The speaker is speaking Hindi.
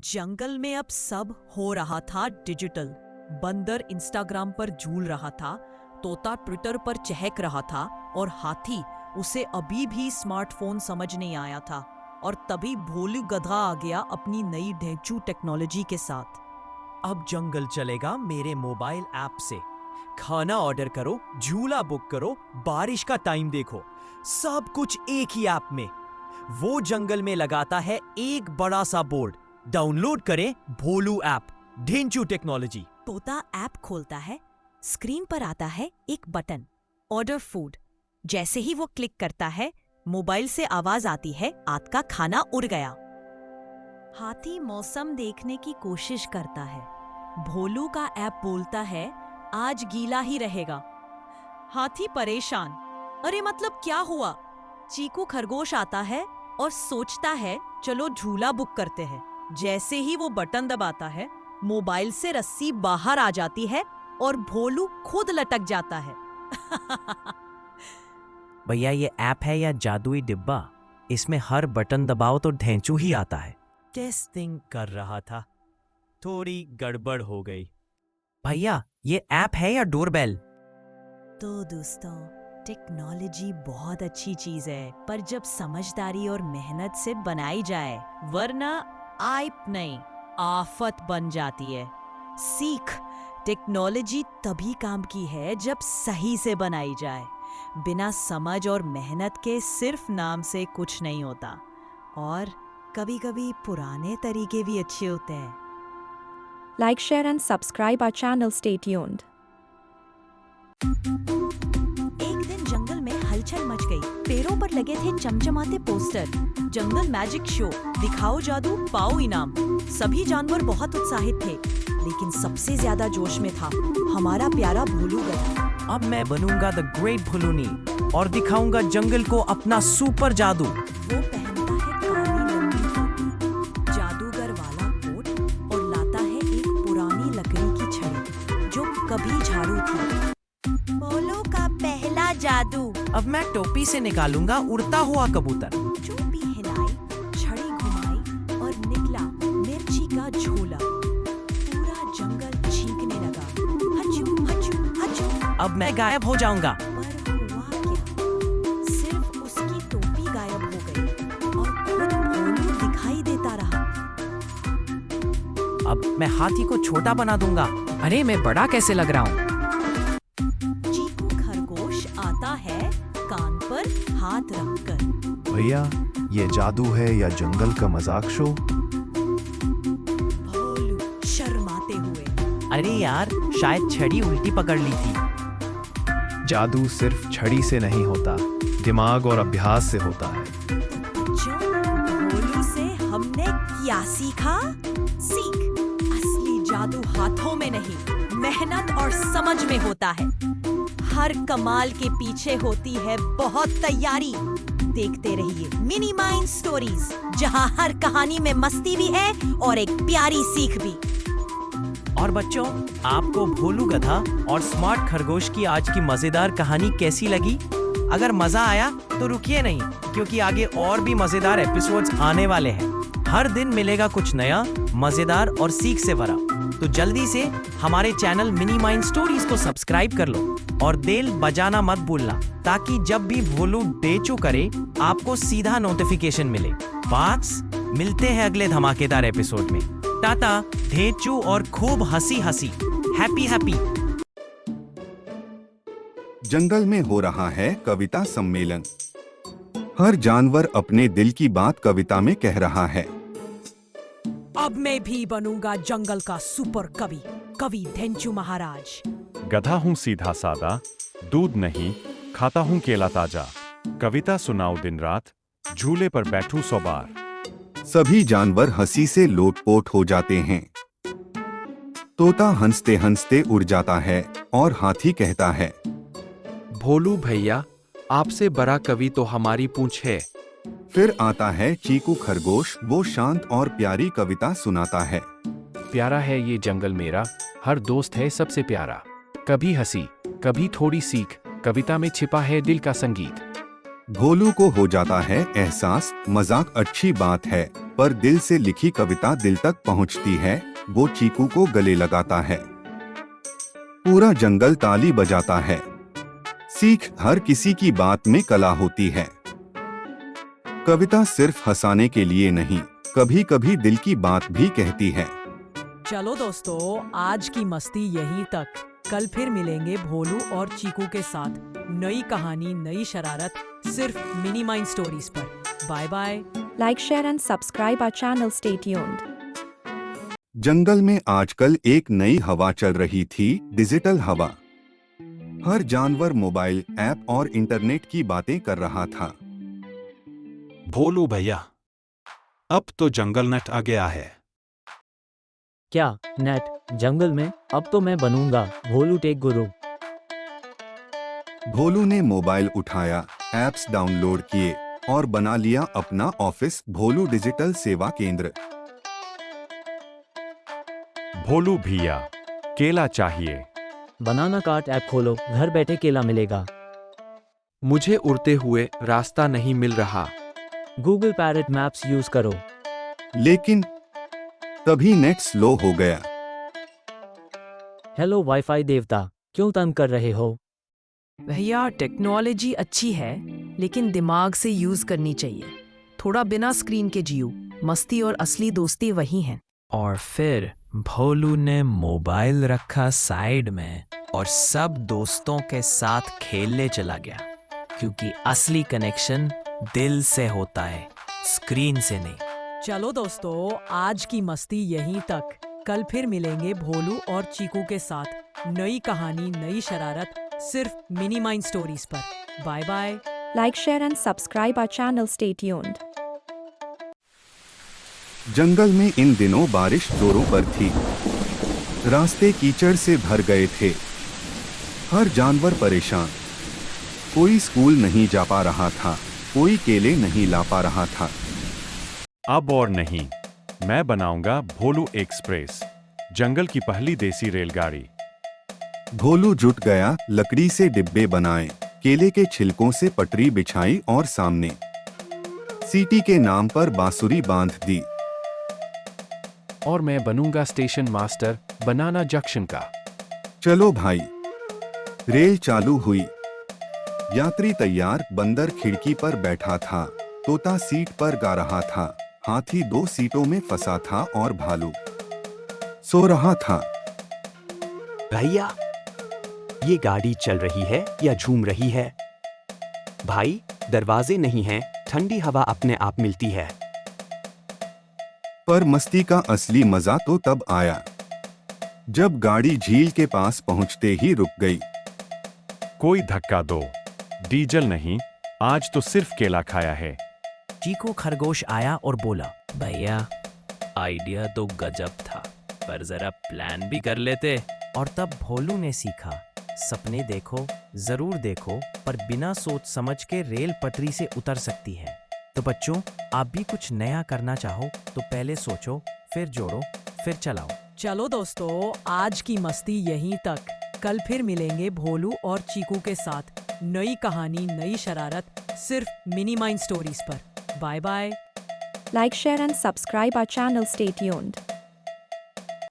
जंगल में अब सब हो रहा था डिजिटल। बंदर इंस्टाग्राम पर झूल रहा था, तोता ट्विटर पर चहक रहा था और हाथी, उसे अभी भी स्मार्टफोन समझ नहीं आया था। और तभी भोलू गधा आ गया अपनी नई ढेंचू टेक्नोलॉजी के साथ। अब जंगल चलेगा मेरे मोबाइल ऐप से। खाना ऑर्डर करो, झूला बुक करो, बारिश का टाइम देखो, सब कुछ एक ही ऐप में। वो जंगल में लगाता है एक बड़ा सा बोर्ड, डाउनलोड करें भोलू ऐप, ढेंचू टेक्नोलॉजी। तोता ऐप खोलता है, स्क्रीन पर आता है एक बटन, ऑर्डर फूड। जैसे ही वो क्लिक करता है, मोबाइल से आवाज आती है, आपका खाना उड़ गया। हाथी मौसम देखने की कोशिश करता है। भोलू का ऐप बोलता है, आज गीला ही रहेगा। हाथी परेशान, अरे मतलब क्या हुआ? चीकू खरगोश आता है और सोचता है, चलो झूला बुक करते हैं। जैसे ही वो बटन दबाता है, मोबाइल से रस्सी बाहर आ जाती है और भोलू खुद लटक जाता है। भैया ये ऐप है या जादुई डिब्बा? इसमें हर बटन दबाओ तो ढेंचू ही आता है। टेस्टिंग कर रहा था, थोड़ी गड़बड़ हो गई। भैया ये ऐप है या डोरबेल? तो दोस्तों, टेक्नोलॉजी बहुत अच्छी चीज है, पर जब समझदारी और मेहनत से बनाई जाए, वरना आइप नहीं, आफत बन जाती है। सीख, टेक्नोलॉजी तभी काम की है जब सही से बनाई जाए। बिना समझ और मेहनत के सिर्फ नाम से कुछ नहीं होता। और कभी-कभी पुराने तरीके भी अच्छे होते हैं। Like, share and subscribe our channel. Stay tuned. एक दिन जंगल में हलचल मच गई। पेड़ों पर लगे थे चमचमाते पोस्टर, जंगल मैजिक शो, दिखाओ जादू पाओ इनाम। सभी जानवर बहुत उत्साहित थे, लेकिन सबसे ज्यादा जोश में था हमारा प्यारा भोलू गधा। अब मैं बनूंगा द ग्रेट भोलूनी और दिखाऊंगा जंगल को अपना सुपर जादू। वो पहनता है काली लंबी टोपी, जादूगर वाला कोट और लाता है एक पुरानी लकड़ी की छड़ी जो कभी झाड़ू थी। भोलू का पहला जादू। अब मैं टोपी से निकालूंगा उड़ता हुआ कबूतर। टोपी हिलाई, छड़ी घुमाई और निकला मिर्ची का झोला। पूरा जंगल चीखने लगा, हचू हचू हचू। अब मैं गायब हो जाऊंगा। पर हुआ क्या? सिर्फ उसकी टोपी गायब हो गई और खुद भोलू दिखाई देता रहा। अब मैं हाथी को छोटा बना दूंगा। अरे मैं बड़ा कैसे लग रहा हूँ? चीकू खरगोश आता है, कान पर हाथ रखकर। भैया ये जादू है या जंगल का मजाक शो? भोलू शर्माते हुए, अरे यार, शायद छड़ी उल्टी पकड़ ली थी। जादू सिर्फ छड़ी से नहीं होता, दिमाग और अभ्यास से होता है। बच्चों, भोलू से हमने क्या सीखा? सीख, असली जादू हाथों में नहीं, मेहनत और समझ में होता है। हर कमाल के पीछे होती है बहुत तैयारी। देखते रहिए मिनी माइंड स्टोरीज, जहां हर कहानी में मस्ती भी है और एक प्यारी सीख भी। और बच्चों, आपको भोलू गधा और स्मार्ट खरगोश की आज की मजेदार कहानी कैसी लगी? अगर मजा आया तो रुकिए नहीं, क्योंकि आगे और भी मजेदार एपिसोड्स आने वाले हैं। हर दिन मिलेगा कुछ नया, मजेदार और सीख से भरा। तो जल्दी से हमारे चैनल मिनी माइंड स्टोरीज को सब्सक्राइब कर लो और बेल बजाना मत भूलना, ताकि जब भी भोलू डेचू करे आपको सीधा नोटिफिकेशन मिले। बात मिलते हैं अगले धमाकेदार एपिसोड में। टाटा, ढेंचू और खूब हंसी हंसी। Happy happy. जंगल में हो रहा है कविता सम्मेलन। हर जानवर अपने दिल की बात कविता में कह रहा है। अब मैं भी बनूंगा जंगल का सुपर कवि, कवि ढेंचू महाराज। गधा हूँ सीधा सादा, दूध नहीं खाता हूँ केला ताजा। कविता सुनाओ दिन रात, झूले पर बैठूं 100 बार। सभी जानवर हंसी से लोटपोट हो जाते हैं। तोता हंसते हंसते उड़ जाता है और हाथी कहता है, भोलू भैया, आपसे बड़ा कवि तो हमारी पूंछ है। फिर आता है चीकू खरगोश, वो शांत और प्यारी कविता सुनाता है। प्यारा है ये जंगल मेरा, हर दोस्त है सबसे प्यारा। कभी हंसी, कभी थोड़ी सीख, कविता में छिपा है दिल का संगीत। भोलू को हो जाता है एहसास, मजाक अच्छी बात है, पर दिल से लिखी कविता दिल तक पहुंचती है। वो चीकू को गले लगाता है। पूरा जंगल ताली बजाता है। सीख, हर किसी की बात में कला होती है। कविता सिर्फ हंसाने के लिए नहीं, कभी कभी दिल की बात भी कहती है। चलो दोस्तों, आज की मस्ती यहीं तक। कल फिर मिलेंगे भोलू और चीकू के साथ। नई कहानी, नई शरारत, सिर्फ मिनी माइंड स्टोरीज पर। Bye bye. Like, share and subscribe our channel. Stay tuned. जंगल में आजकल एक नई हवा चल रही थी, डिजिटल हवा। हर जानवर मोबाइल ऐप और इंटरनेट की बातें कर रहा था। भोलू भैया, अब तो जंगल नेट आ गया है। क्या नेट जंगल में? अब तो मैं बनूंगा भोलू टेक गुरु। भोलू ने मोबाइल उठाया, ऐप्स डाउनलोड किए और बना लिया अपना ऑफिस, भोलू डिजिटल सेवा केंद्र। भोलू भैया, केला चाहिए। बनाना कार्ट ऐप खोलो, घर बैठे केला मिलेगा। मुझे उड़ते हुए रास्ता नहीं मिल रहा। गूगल पैरेट मैप्स यूज करो। लेकिन तभी नेट स्लो हो गया। हेलो वाईफाई देवता, क्यों तंग कर रहे हो? भैया, टेक्नोलॉजी अच्छी है, लेकिन दिमाग से यूज करनी चाहिए। थोड़ा बिना स्क्रीन के जियो। मस्ती और असली दोस्ती वही है। और फिर भोलू ने मोबाइल रखा साइड में और सब दोस्तों के साथ खेलने चला गया, क्योंकि असली कनेक्शन दिल से होता है, स्क्रीन से नहीं। चलो दोस्तों, आज की मस्ती यहीं तक। कल फिर मिलेंगे भोलू और चीकू के साथ। नई कहानी, नई शरारत, सिर्फ मिनी माइंड स्टोरीज पर। Bye bye. Like, share and subscribe our channel. Stay tuned. जंगल में इन दिनों बारिश जोरों पर थी। रास्ते कीचड़ से भर गए थे। हर जानवर परेशान। कोई स्कूल नहीं जा पा रहा था, कोई केले नहीं ला पा रहा था। अब और नहीं, मैं बनाऊंगा भोलू एक्सप्रेस, जंगल की पहली देसी रेलगाड़ी। भोलू जुट गया, लकड़ी से डिब्बे बनाए, केले के छिलकों से पटरी बिछाई और सामने सीटी के नाम पर बांसुरी बांध दी। और मैं बनूंगा स्टेशन मास्टर, बनाना जंक्शन का। चलो भाई। रेल चालू हुई। यात्री तैयार, बंदर खिड़की पर बैठा था, तोता सीट पर गा रहा था, हाथी 2 सीटों में फंसा था और भालू सो रहा था। भैया, ये गाड़ी चल रही है या झूम रही है? भाई, दरवाजे नहीं हैं, ठंडी हवा अपने आप मिलती है। पर मस्ती का असली मजा तो तब आया जब गाड़ी झील के पास पहुंचते ही रुक गई। कोई धक्का दो, डीजल नहीं, आज तो सिर्फ केला खाया है। चीकू खरगोश आया और बोला, भैया, आइडिया तो गजब था, पर जरा प्लान भी कर लेते। और तब भोलू ने सीखा, सपने देखो, जरूर देखो, पर बिना सोच समझ के रेल पटरी से उतर सकती है। तो बच्चों, आप भी कुछ नया करना चाहो तो पहले सोचो, फिर जोड़ो, फिर चलाओ। चलो दोस्तों, आज की मस्ती यहीं तक। कल फिर मिलेंगे भोलू और चीकू के साथ। नई कहानी, नई शरारत, सिर्फ मिनी माइंड स्टोरीज पर। Bye bye. Like, share and subscribe our channel. Stay tuned.